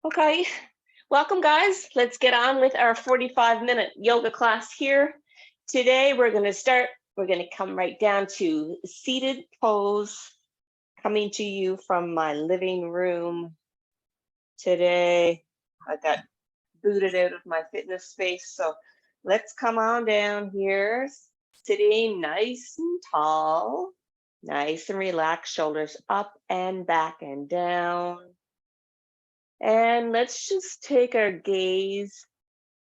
Okay, welcome guys. Let's get on with our 45-minute yoga class here. Today we're going to come right down to seated pose, coming to you from my living room today. I got booted out of my fitness space, so let's come on down here, sitting nice and tall, nice and relaxed, shoulders up and back and down. And let's just take our gaze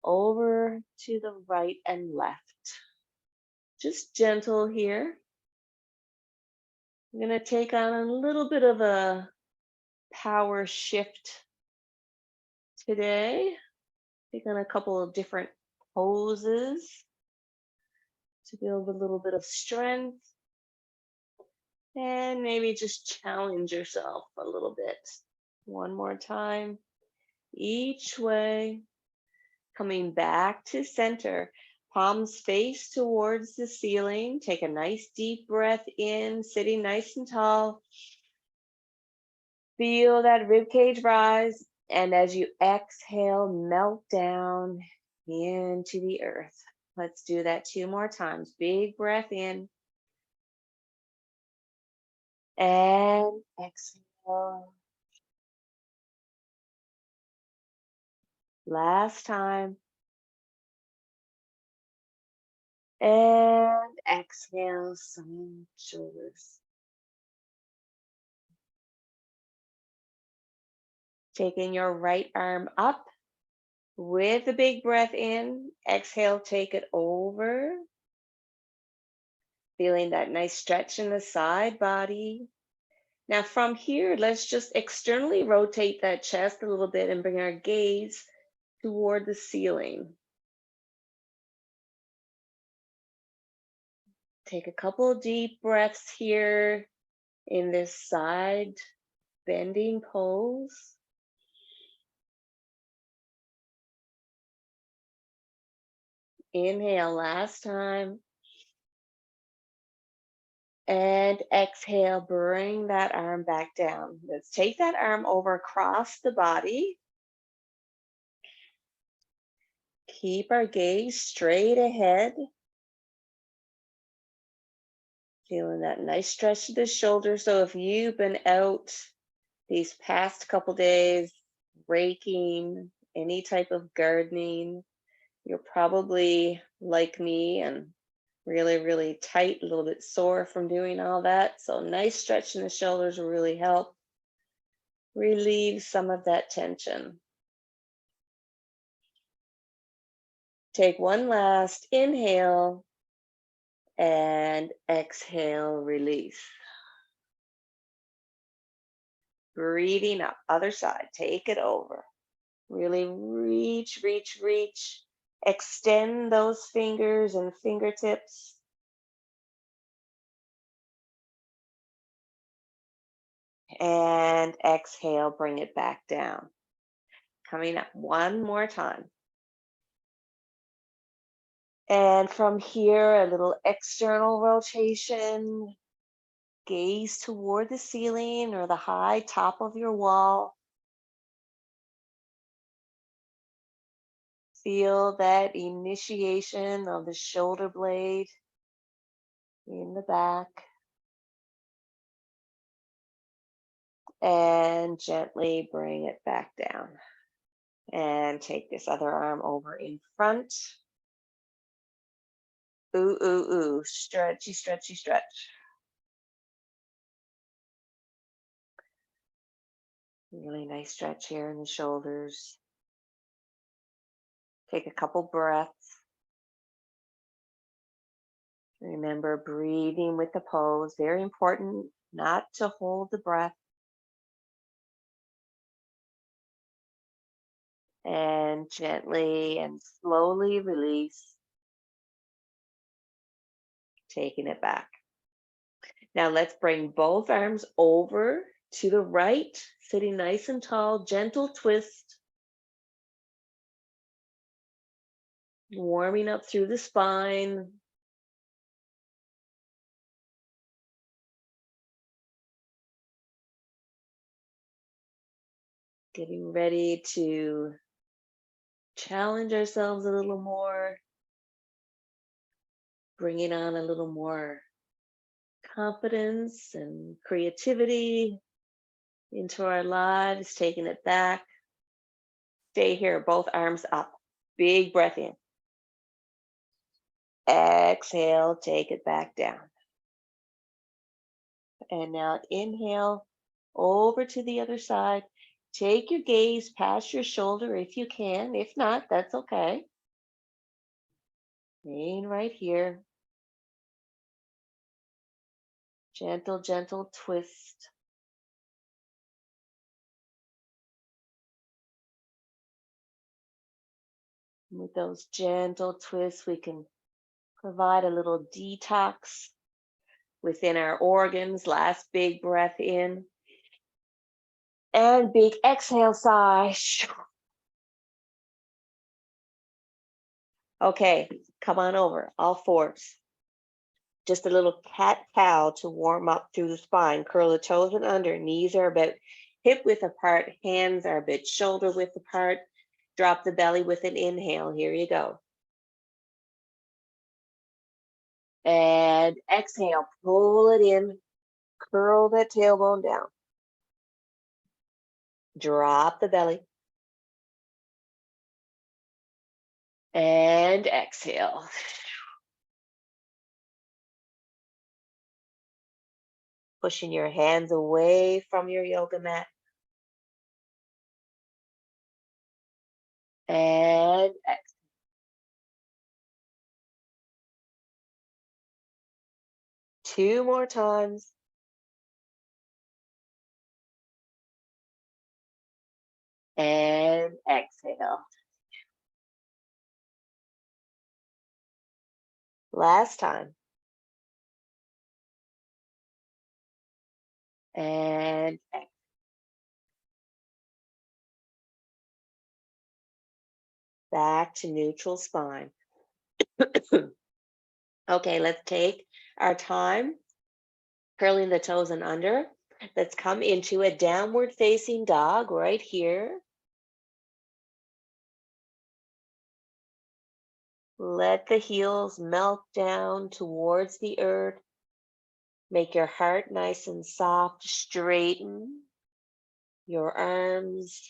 over to the right and left. Just gentle here. I'm going to take on a little bit of a power shift today. Take on a couple of different poses to build a little bit of strength. And maybe just challenge yourself a little bit. One more time. Each way. Coming back to center. Palms face towards the ceiling. Take a nice deep breath in, sitting nice and tall. Feel that rib cage rise. And as you exhale, melt down into the earth. Let's do that 2 more times. Big breath in. And exhale. Last time. And exhale, some shoulders. Taking your right arm up with a big breath in. Exhale, take it over. Feeling that nice stretch in the side body. Now from here, let's just externally rotate that chest a little bit and bring our gaze toward the ceiling. Take a couple of deep breaths here in this side bending pose. Inhale last time. And exhale, bring that arm back down. Let's take that arm over across the body. Keep our gaze straight ahead. Feeling that nice stretch to the shoulder. So if you've been out these past couple days, raking, any type of gardening, you're probably like me and really, really tight, a little bit sore from doing all that. So nice stretch in the shoulders will really help relieve some of that tension. Take one last inhale and exhale, release. Breathing up, other side, take it over. Really reach, reach, reach. Extend those fingers and fingertips. And exhale, bring it back down. Coming up one more time. And from here, a little external rotation. Gaze toward the ceiling or the high top of your wall. Feel that initiation of the shoulder blade in the back. And gently bring it back down. And take this other arm over in front. Ooh, ooh, ooh. Stretchy, stretchy, stretch. Really nice stretch here in the shoulders. Take a couple breaths. Remember, breathing with the pose. Very important not to hold the breath. And gently and slowly release. Taking it back. Now let's bring both arms over to the right, sitting nice and tall, gentle twist. Warming up through the spine. Getting ready to challenge ourselves a little more, bringing on a little more confidence and creativity into our lives, taking it back. Stay here, both arms up. Big breath in. Exhale, take it back down. And now inhale over to the other side. Take your gaze past your shoulder if you can. If not, that's okay. Staying right here. Gentle, gentle twist. With those gentle twists, we can provide a little detox within our organs. Last big breath in. And big exhale, sigh. Okay, come on over, all fours. Just a little cat-cow to warm up through the spine. Curl the toes and under. Knees are about hip width apart. Hands are a bit shoulder width apart. Drop the belly with an inhale. Here you go. And exhale, pull it in. Curl that tailbone down. Drop the belly. And exhale. Pushing your hands away from your yoga mat. And exhale. Two more times. And exhale. Last time. And exhale. Back to neutral spine. Okay, let's take our time, curling the toes and under. Let's come into a downward facing dog right here. Let the heels melt down towards the earth. Make your heart nice and soft. Straighten your arms.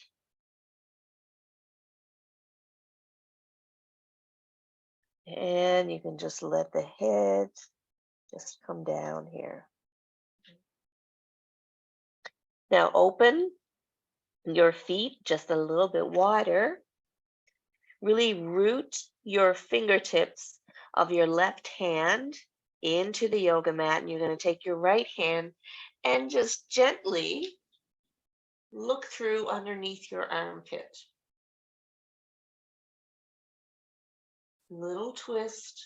And you can just let the head just come down here. Now open your feet just a little bit wider. Really root your fingertips of your left hand into the yoga mat, and you're going to take your right hand and just gently look through underneath your armpit. Little twist.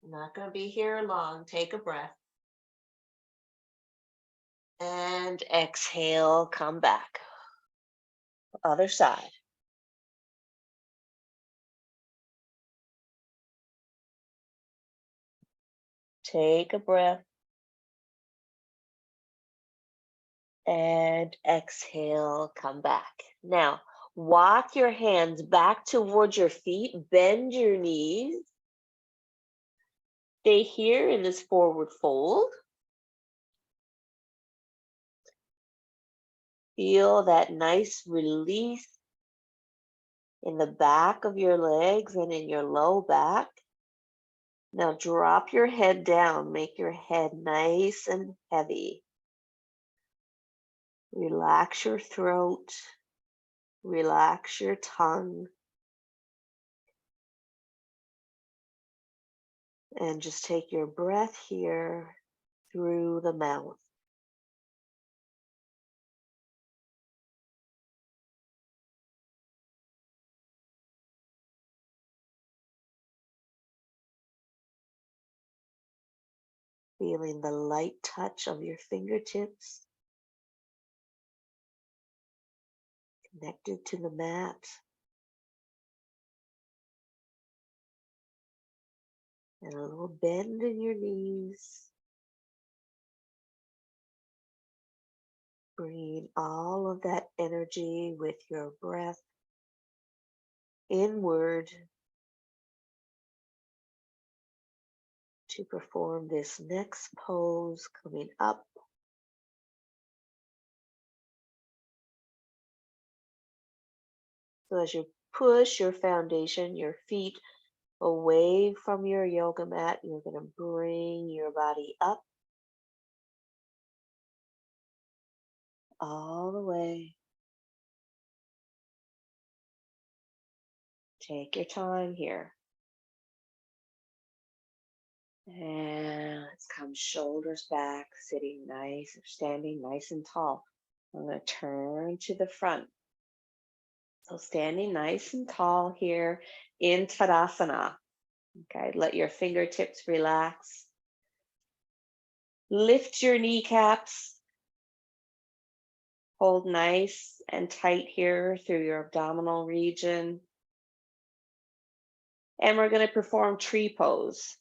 Not going to be here long. Take a breath. And exhale, come back. Other side. Take a breath. And exhale, come back. Now, walk your hands back towards your feet. Bend your knees. Stay here in this forward fold. Feel that nice release in the back of your legs and in your low back. Now drop your head down. Make your head nice and heavy. Relax your throat. Relax your tongue. And just take your breath here through the mouth. Feeling the light touch of your fingertips connected to the mat. And a little bend in your knees. bringing all of that energy with your breath inward to perform this next pose, coming up. So as you push your foundation, your feet away from your yoga mat, you're going to bring your body up all the way. Take your time here. And let's come shoulders back, sitting nice, or standing nice and tall. I'm going to turn to the front. So standing nice and tall here in Tadasana. Okay, let your fingertips relax. Lift your kneecaps. Hold nice and tight here through your abdominal region. And we're going to perform tree pose.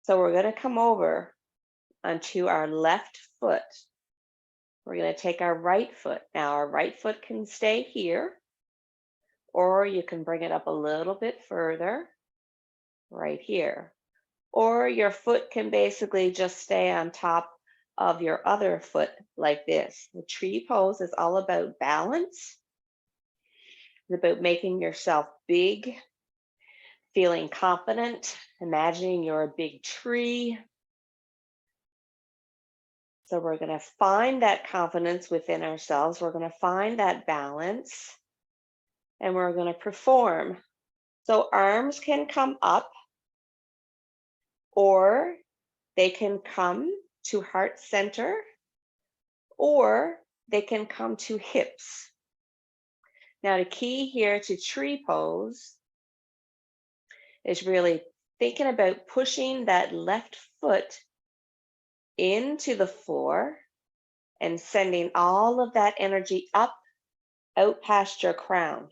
So we're going to come over onto our left foot. We're going to take our right foot. Now our right foot can stay here, or you can bring it up a little bit further, right here. Or your foot can basically just stay on top of your other foot like this. The tree pose is all about balance. It's about making yourself big, feeling confident, imagining you're a big tree. So we're going to find that confidence within ourselves. We're going to find that balance, and we're going to perform. So arms can come up, or they can come to heart center, or they can come to hips. Now, the key here to tree pose is really thinking about pushing that left foot into the floor and sending all of that energy up, out past your crown.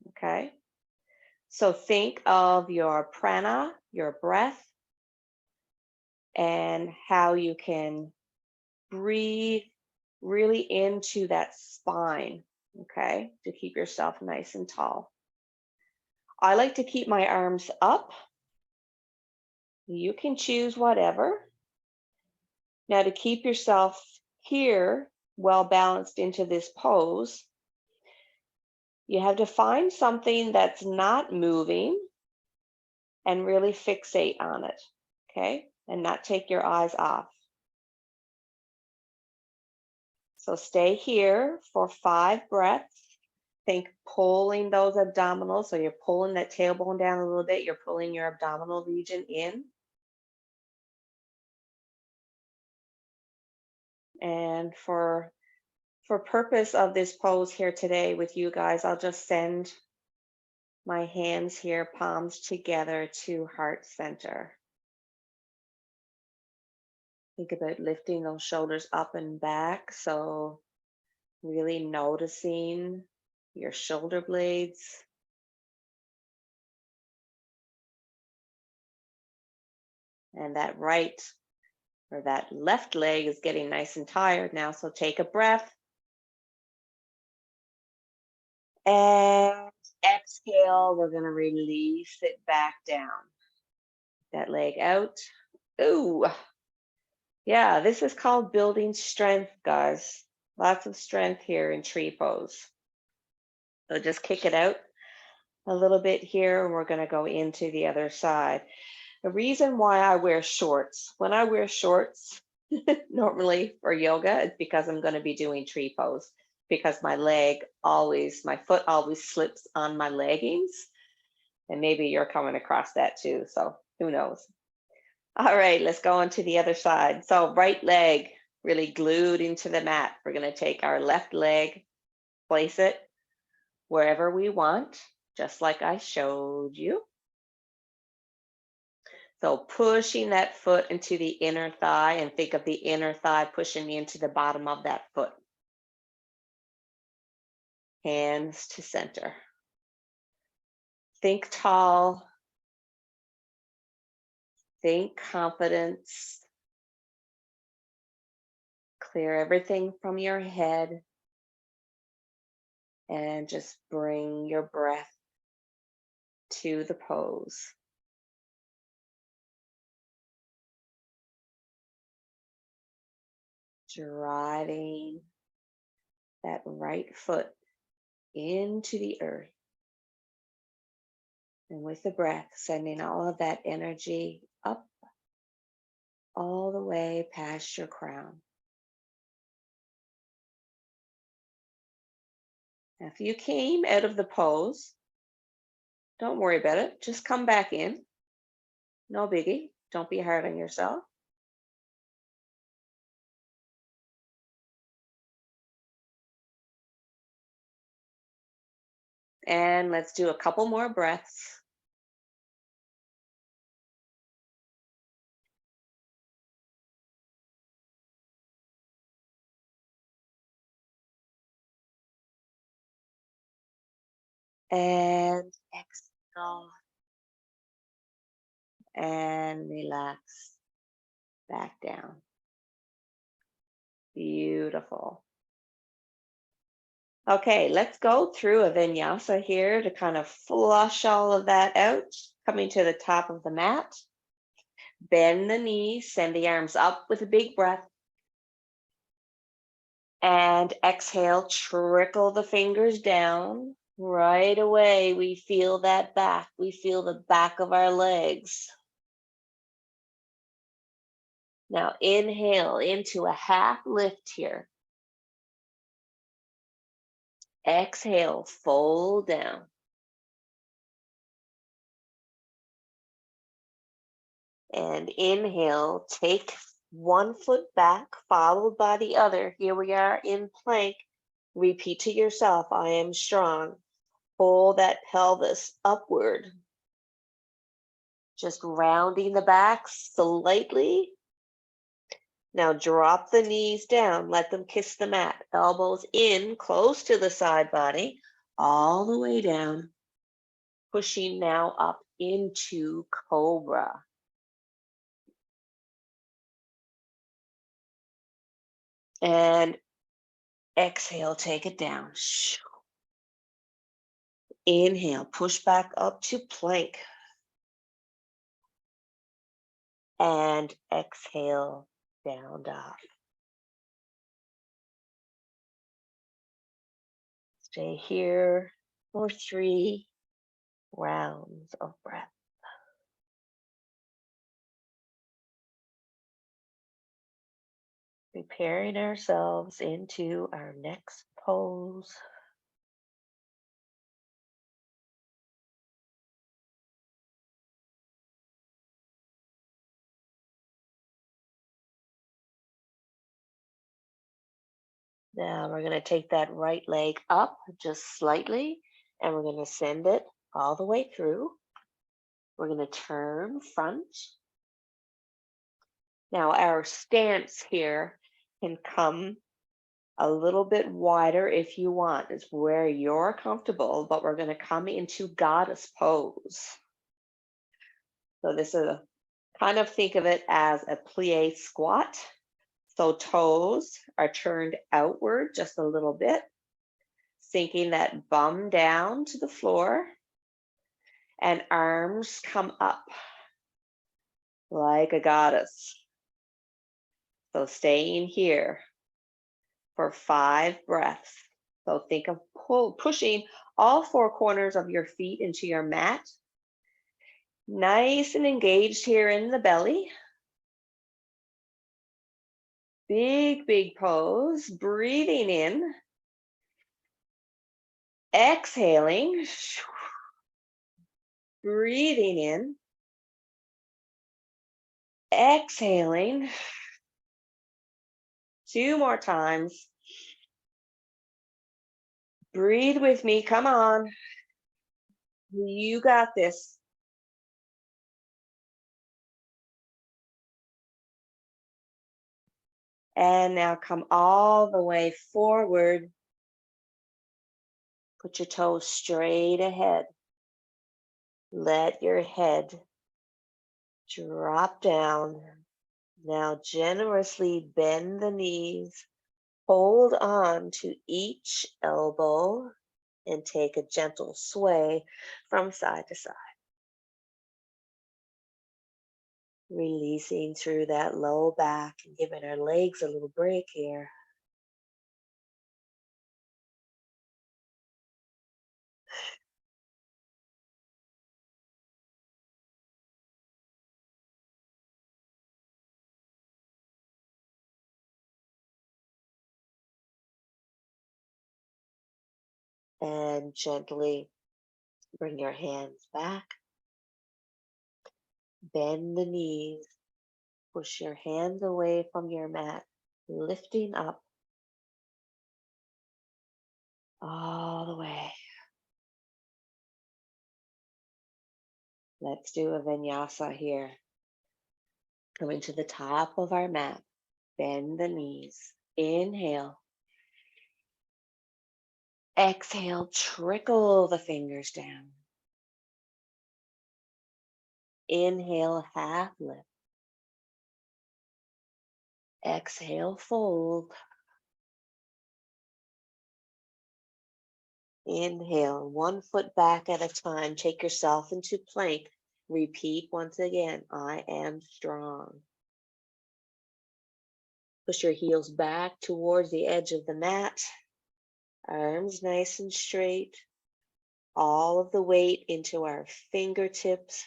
Okay? So think of your prana, your breath, and how you can breathe really into that spine, okay, to keep yourself nice and tall. I like to keep my arms up. You can choose whatever. Now, to keep yourself here well balanced into this pose, you have to find something that's not moving and really fixate on it, okay, and not take your eyes off. So stay here for 5 breaths. Think pulling those abdominals. So you're pulling that tailbone down a little bit. You're pulling your abdominal region in. And for purpose of this pose here today with you guys, I'll just send my hands here, palms together to heart center. Think about lifting those shoulders up and back. So really noticing your shoulder blades. And that right or that left leg is getting nice and tired now. So take a breath. And exhale, we're going to release it back down. That leg out. Ooh. Yeah, this is called building strength, guys. Lots of strength here in tree pose. So just kick it out a little bit here, and we're going to go into the other side. The reason why I wear shorts, when I wear shorts, normally for yoga, it's because I'm going to be doing tree pose, because my foot always slips on my leggings. And maybe you're coming across that too. So who knows? All right, let's go on to the other side. So right leg really glued into the mat. We're going to take our left leg, place it wherever we want, just like I showed you. So pushing that foot into the inner thigh, and think of the inner thigh pushing into the bottom of that foot. Hands to center. Think tall. Think confidence. Clear everything from your head and just bring your breath to the pose. Driving that right foot into the earth. And with the breath, sending all of that energy up all the way past your crown. Now, if you came out of the pose, don't worry about it. Just come back in. No biggie. Don't be hard on yourself. And let's do a couple more breaths. And exhale. And relax back down. Beautiful. Okay, let's go through a vinyasa here to kind of flush all of that out. Coming to the top of the mat. Bend the knees, send the arms up with a big breath. And exhale, trickle the fingers down. Right away, we feel that back. We feel the back of our legs. Now inhale into a half lift here. Exhale, fold down. And inhale, take one foot back, followed by the other. Here we are in plank. Repeat to yourself, I am strong. Pull that pelvis upward. Just rounding the back slightly. Now drop the knees down, let them kiss the mat. Elbows in, close to the side body, all the way down. Pushing now up into cobra. And exhale, take it down. Inhale, push back up to plank. And exhale, down dog. Stay here for 3 rounds of breath. Preparing ourselves into our next pose. Now we're going to take that right leg up just slightly, and we're going to send it all the way through. We're going to turn front. Now our stance here can come a little bit wider if you want. It's where you're comfortable, but we're going to come into goddess pose. So this is kind of think of it as a plie squat. So toes are turned outward just a little bit, sinking that bum down to the floor, and arms come up like a goddess. So staying here for 5 breaths. So think of pushing all 4 corners of your feet into your mat. Nice and engaged here in the belly. Big, big pose. Breathing in. Exhaling. Breathing in. Exhaling. 2 more times. Breathe with me. Come on. You got this. And now come all the way forward. Put your toes straight ahead. Let your head drop down. Now generously bend the knees, hold on to each elbow, and take a gentle sway from side to side. Releasing through that low back and giving our legs a little break here. And gently bring your hands back. Bend the knees. Push your hands away from your mat, lifting up all the way. Let's do a vinyasa here. Coming to the top of our mat, bend the knees. Inhale. Exhale, trickle the fingers down. Inhale, half lift. Exhale, fold. Inhale, 1 foot back at a time. Take yourself into plank. Repeat once again, I am strong. Push your heels back towards the edge of the mat. Arms nice and straight. All of the weight into our fingertips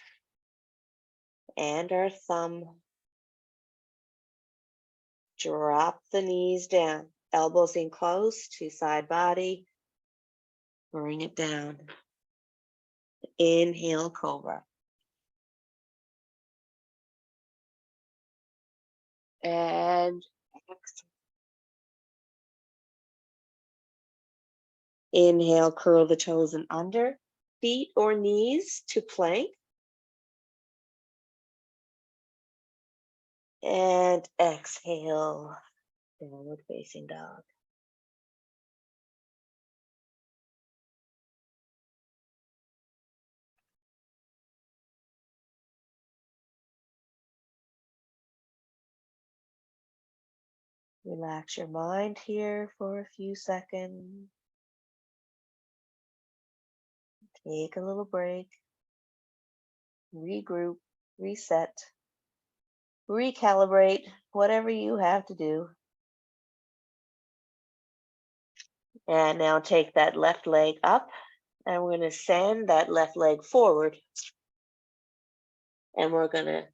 and our thumb. Drop the knees down. Elbows in close to side body. Bring it down. Inhale, cobra. And exhale. Inhale, curl the toes and under, feet or knees to plank. And exhale, downward facing dog. Relax your mind here for a few seconds. Take a little break. Regroup, reset, recalibrate, whatever you have to do. And now take that left leg up, and we're going to send that left leg forward. And we're going to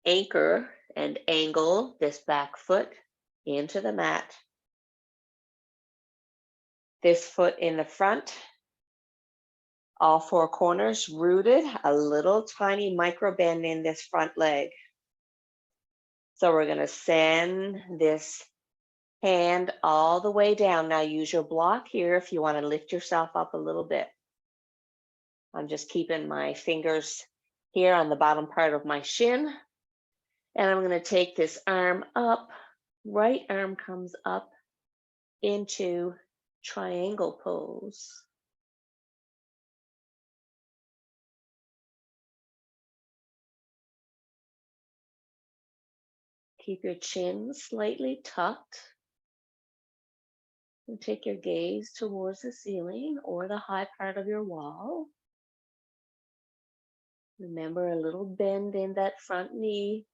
anchor and angle this back foot into the mat. This foot in the front, all 4 corners rooted, a little tiny micro bend in this front leg. So we're going to send this hand all the way down. Now use your block here if you want to lift yourself up a little bit. I'm just keeping my fingers here on the bottom part of my shin. And I'm going to take this arm up. Right arm comes up into triangle pose. Keep your chin slightly tucked. And take your gaze towards the ceiling or the high part of your wall. Remember a little bend in that front knee.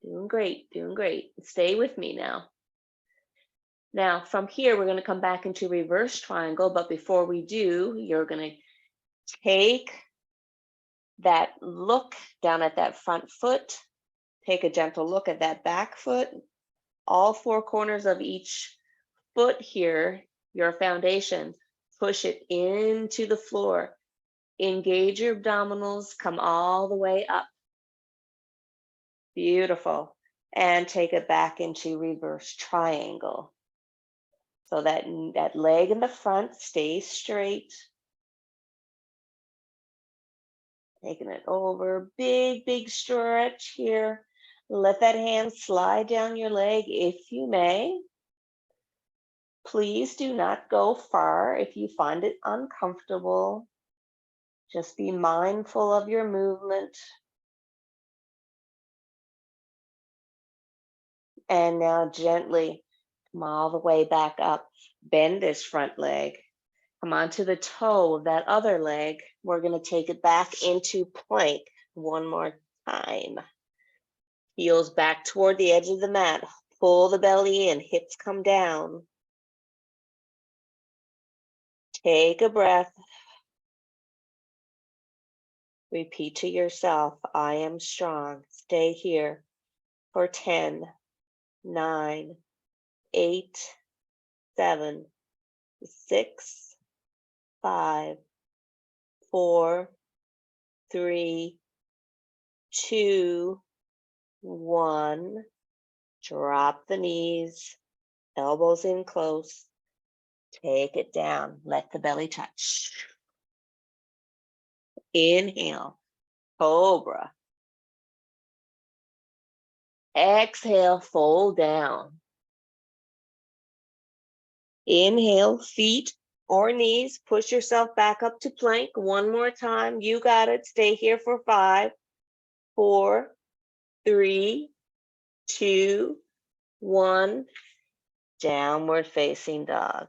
Doing great, doing great. Stay with me now. Now from here, we're going to come back into reverse triangle, but before we do, you're going to take that look down at that front foot, take a gentle look at that back foot, all 4 corners of each foot here, your foundation, push it into the floor. Engage your abdominals, come all the way up. Beautiful. And take it back into reverse triangle. So that leg in the front stays straight. Taking it over, big stretch here. Let that hand slide down your leg if you may. Please do not go far if you find it uncomfortable. Just be mindful of your movement. And now gently come all the way back up. Bend this front leg. Come onto the toe of that other leg. We're going to take it back into plank one more time. Heels back toward the edge of the mat. Pull the belly in, hips come down. Take a breath. Repeat to yourself, I am strong. Stay here for 10, 9, 8, 7, 6, 5, 4, 3, 2, 1. Drop the knees, elbows in close. Take it down. Let the belly touch. Inhale, cobra. Exhale, fold down. Inhale, feet or knees, push yourself back up to plank. One more time. You got it. Stay here for 5, 4, 3, 2, 1. Downward facing dog.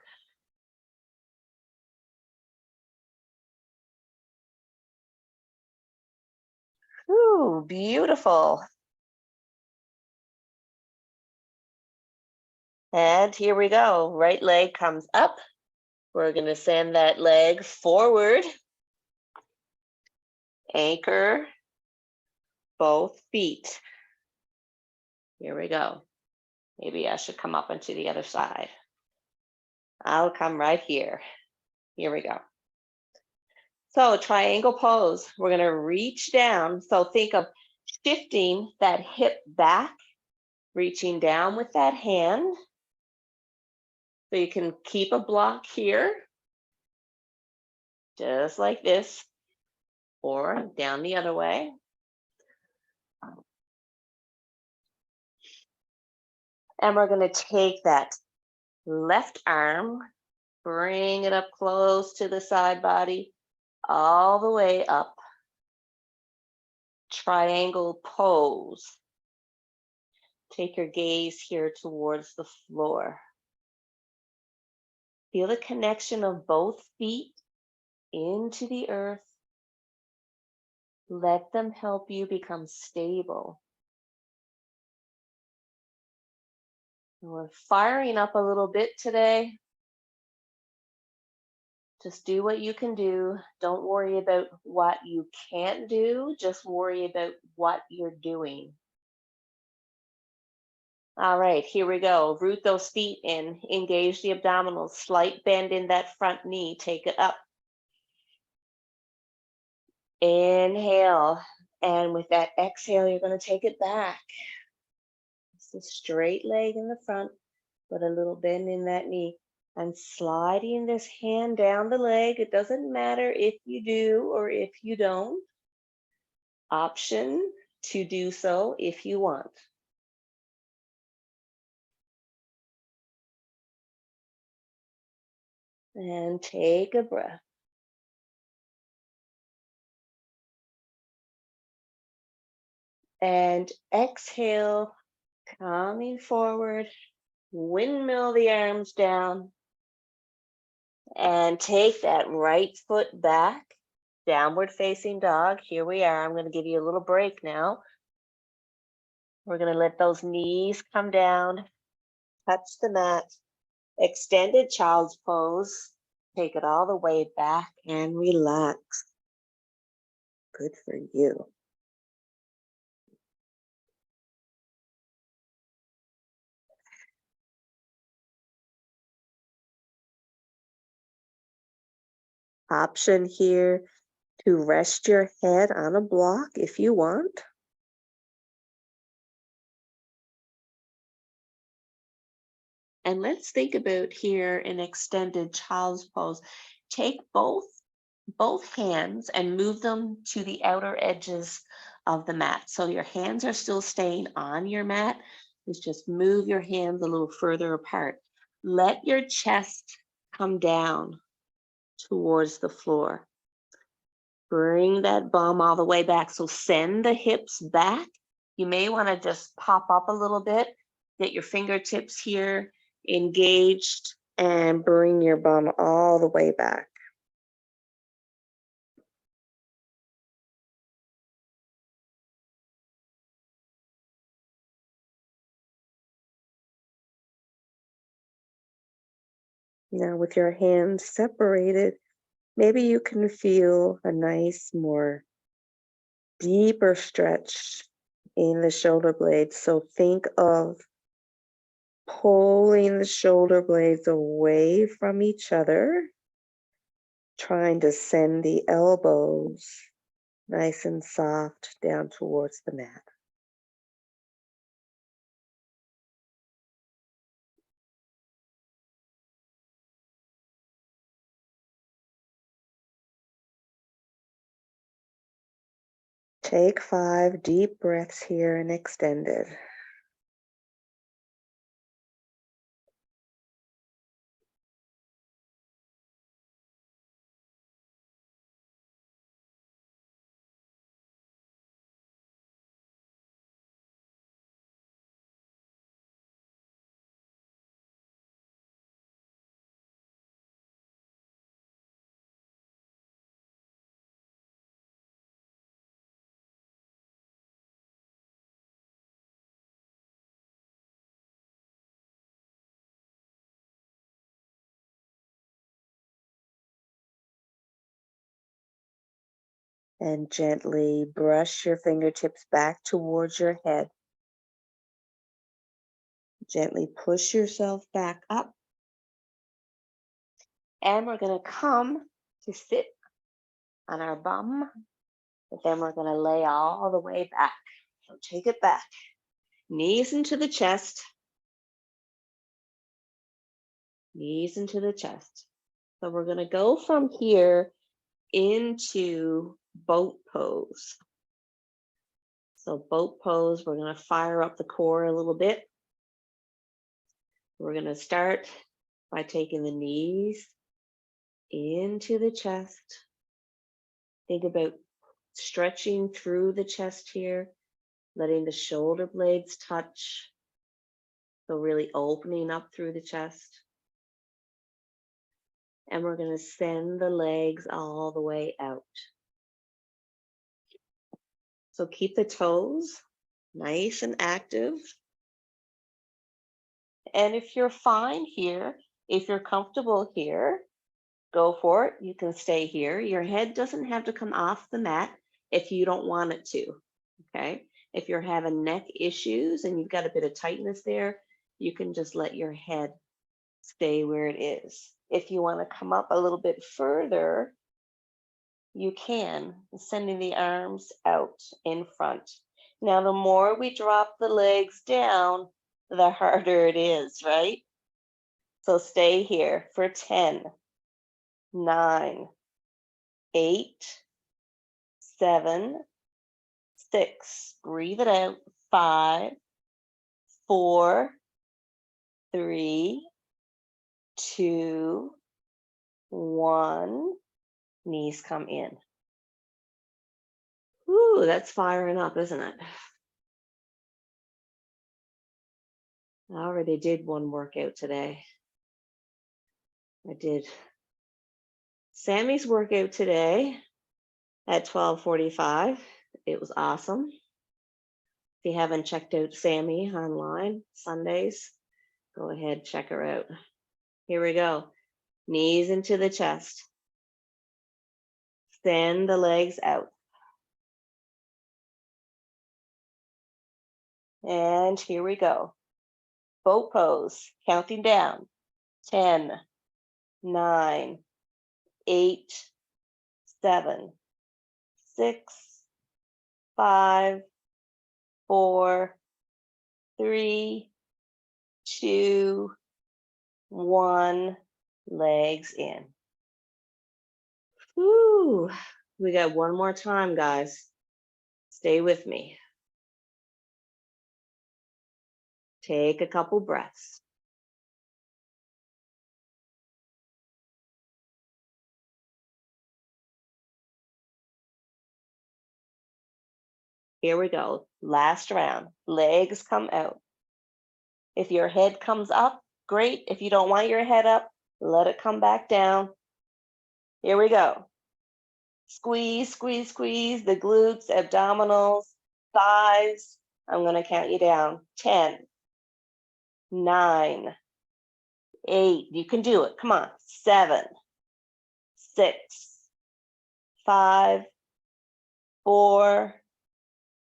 Ooh, beautiful. And here we go. Right leg comes up. We're going to send that leg forward. Anchor both feet. Here we go. Maybe I should come up onto the other side. I'll come right here. Here we go. So triangle pose. We're going to reach down. So think of shifting that hip back, reaching down with that hand. So you can keep a block here, just like this, or down the other way. And we're going to take that left arm, bring it up close to the side body, all the way up. Triangle pose. Take your gaze here towards the floor. Feel the connection of both feet into the earth. Let them help you become stable. We're firing up a little bit today. Just do what you can do. Don't worry about what you can't do. Just worry about what you're doing. All right, here we go. Root those feet in. Engage the abdominals. Slight bend in that front knee. Take it up. Inhale. And with that exhale, you're going to take it back. It's a straight leg in the front, but a little bend in that knee. I'm sliding this hand down the leg. It doesn't matter if you do or if you don't. Option to do so if you want. And take a breath. And exhale, coming forward, windmill the arms down. And take that right foot back, downward facing dog. Here we are. I'm going to give you a little break now. We're going to let those knees come down, touch the mat. Extended child's pose. Take it all the way back and relax. Good for you. Option here to rest your head on a block if you want. And let's think about here in extended child's pose. Take both hands and move them to the outer edges of the mat. So your hands are still staying on your mat. Just move your hands a little further apart. Let your chest come down towards the floor. Bring that bum all the way back. So send the hips back. You may want to just pop up a little bit Get your fingertips here engaged and bring your bum all the way back. Now with your hands separated, maybe you can feel a nice, more deeper stretch in the shoulder blades. So think of pulling the shoulder blades away from each other, trying to send the elbows nice and soft down towards the mat. Take 5 deep breaths here and extend it. And gently brush your fingertips back towards your head. Gently push yourself back up. And we're going to come to sit on our bum, but then we're going to lay all the way back. So take it back. Knees into the chest. Knees into the chest. So we're going to go from here into boat pose. So boat pose, we're going to fire up the core a little bit. We're going to start by taking the knees into the chest. Think about stretching through the chest here, letting the shoulder blades touch. So really opening up through the chest. And we're going to send the legs all the way out. So keep the toes nice and active. And if you're fine here, if you're comfortable here, go for it. You can stay here. Your head doesn't have to come off the mat if you don't want it to, okay? If you're having neck issues and you've got a bit of tightness there, you can just let your head stay where it is. If you want to come up a little bit further, you can, sending the arms out in front. Now, the more we drop the legs down, the harder it is, right? So stay here for 10, 9, 8, 7, 6. Breathe it out. 5, 4, 3, 2, 1. Knees come in. Ooh, that's firing up, isn't it? I already did one workout today. I did Sammy's workout today at 12:45. It was awesome. If you haven't checked out Sammy online Sundays, go ahead, check her out. Here we go. Knees into the chest. Send the legs out. And here we go. Boat pose, counting down. 10, 9, 8, 7, 6, 5, 4, 3, 2, 1. Legs in. Whew. We got one more time, guys. Stay with me. Take a couple breaths. Here we go. Last round. Legs come out. If your head comes up, great. If you don't want your head up, let it come back down. Here we go. Squeeze, squeeze, squeeze the glutes, abdominals, thighs. I'm going to count you down. 10, 9, 8. You can do it. Come on. 7, 6, 5, 4,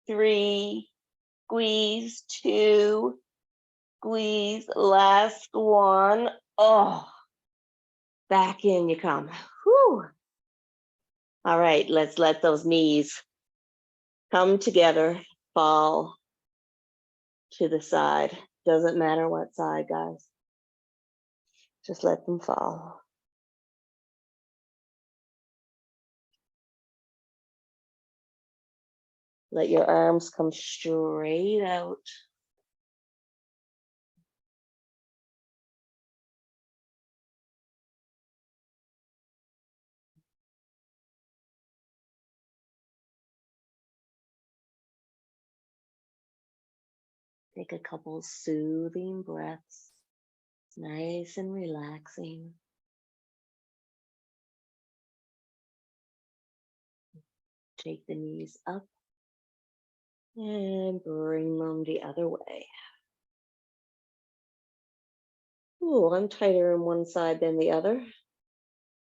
3, squeeze, 2, squeeze, last one. Oh, back in you come. Whew. All right, let's let those knees come together, fall to the side. Doesn't matter what side, guys. Just let them fall. Let your arms come straight out. Take a couple soothing breaths, nice and relaxing. Take the knees up and bring them the other way. Ooh, I'm tighter on one side than the other.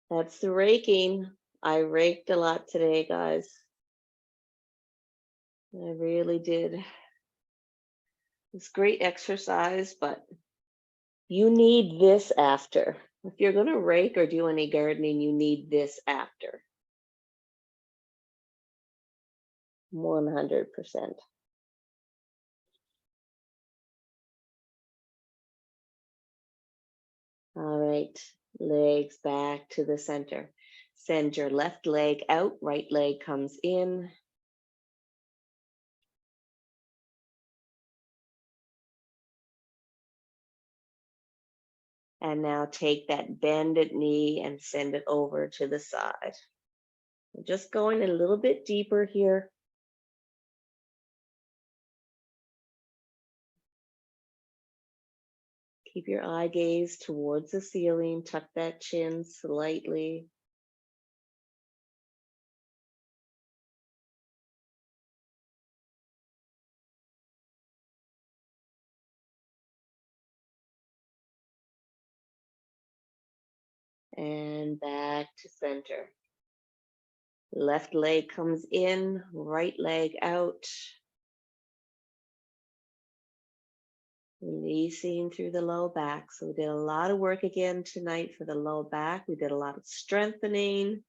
That's the raking. I raked a lot today, guys. I really did. It's great exercise, but you need this after. If you're going to rake or do any gardening, you need this after. 100%. All right, legs back to the center. Send your left leg out, right leg comes in. And now take that bended knee and send it over to the side. I'm just going a little bit deeper here. Keep your eye gaze towards the ceiling, tuck that chin slightly. And back to center. Left leg comes in, right leg out. Releasing through the low back. So we did a lot of work again tonight for the low back. We did a lot of strengthening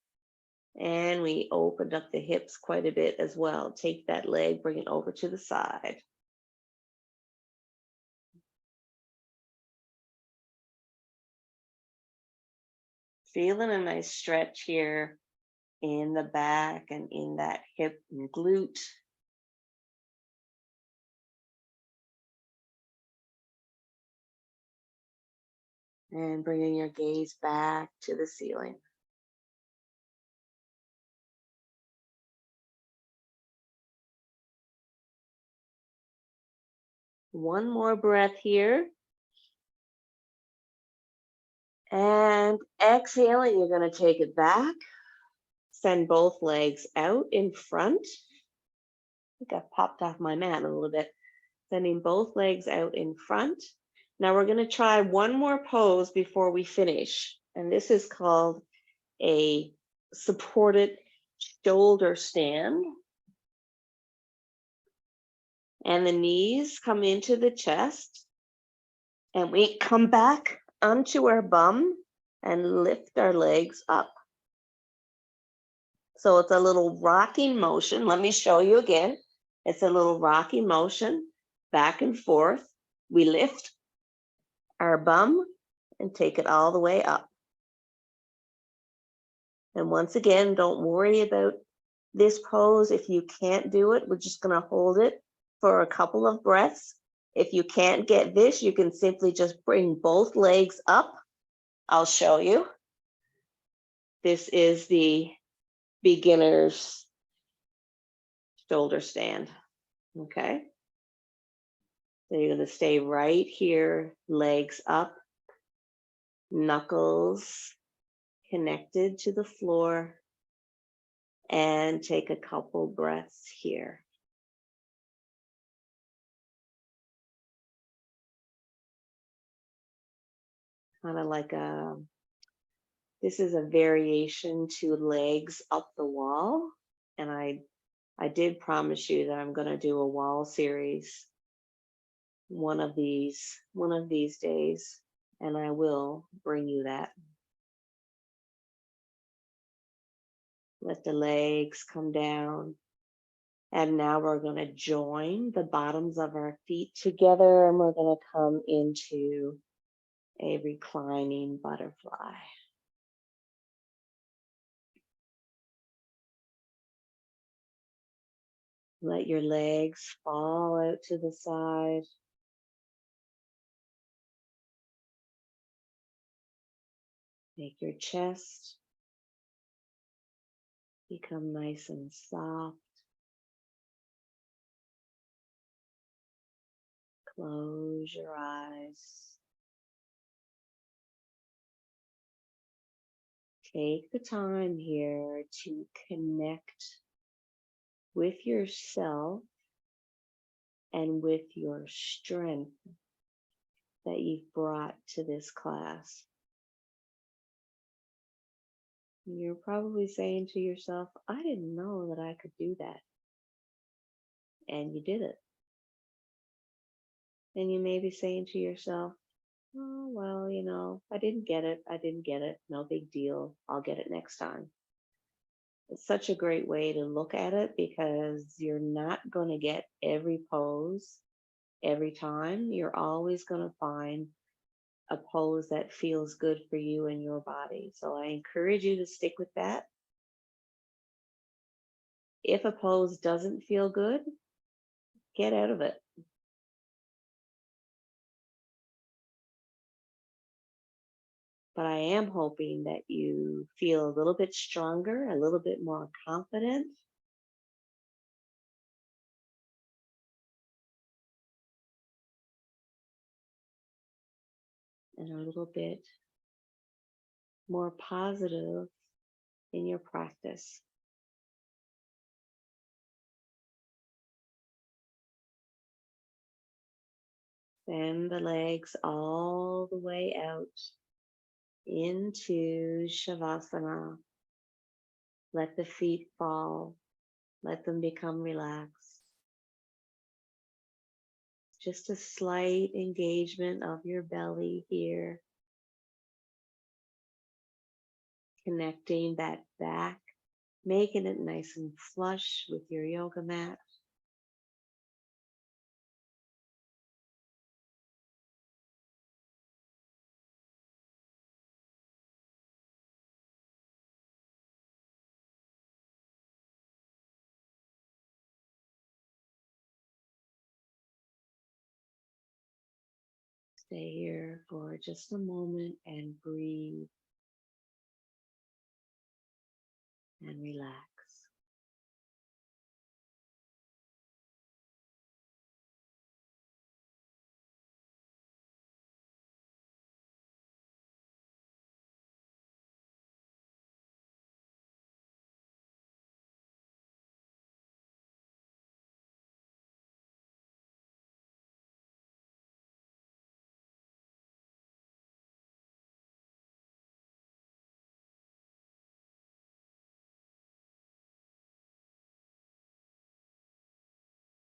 and we opened up the hips quite a bit as well. Take that leg, bring it over to the side. Feeling a nice stretch here in the back and in that hip and glute. And bringing your gaze back to the ceiling. One more breath here. And exhaling, you're going to take it back. Send both legs out in front. I think I popped off my mat a little bit. Sending both legs out in front. Now we're going to try one more pose before we finish. And this is called a supported shoulder stand. And the knees come into the chest. And we come back onto our bum and lift our legs up. So it's a little rocking motion. Let me show you again. It's a little rocking motion, back and forth. We lift our bum and take it all the way up. And once again, don't worry about this pose. If you can't do it, we're just going to hold it for a couple of breaths. If you can't get this, you can simply just bring both legs up. I'll show you. This is the beginner's shoulder stand. Okay. So you're going to stay right here, legs up, knuckles connected to the floor, and take a couple breaths here. Kind of like this is a variation to legs up the wall. And I did promise you that I'm going to do a wall series one of these days, and I will bring you that. Let the legs come down. And now we're going to join the bottoms of our feet together, and we're going to come into a reclining butterfly. Let your legs fall out to the side. Make your chest become nice and soft. Close your eyes. Take the time here to connect with yourself and with your strength that you've brought to this class. You're probably saying to yourself, I didn't know that I could do that. And you did it. And you may be saying to yourself, oh, well, I didn't get it. I didn't get it. No big deal. I'll get it next time. It's such a great way to look at it because you're not going to get every pose every time. You're always going to find a pose that feels good for you and your body. So I encourage you to stick with that. If a pose doesn't feel good, get out of it. But I am hoping that you feel a little bit stronger, a little bit more confident. And a little bit more positive in your practice. Send the legs all the way out into Shavasana. Let the feet fall. Let them become relaxed. Just a slight engagement of your belly here. Connecting that back, making it nice and flush with your yoga mat. Stay here for just a moment and breathe and relax.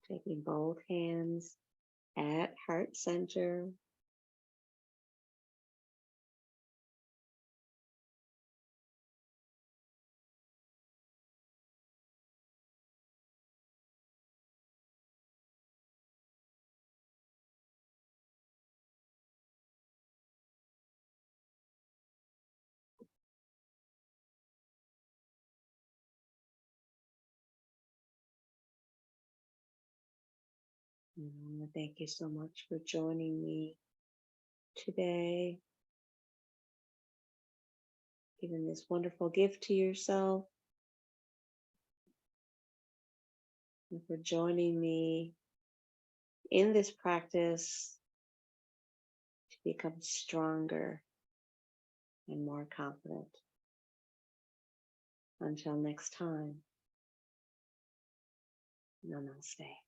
Taking both hands at heart center. And I want to thank you so much for joining me today, giving this wonderful gift to yourself, and for joining me in this practice to become stronger and more confident. Until next time, namaste.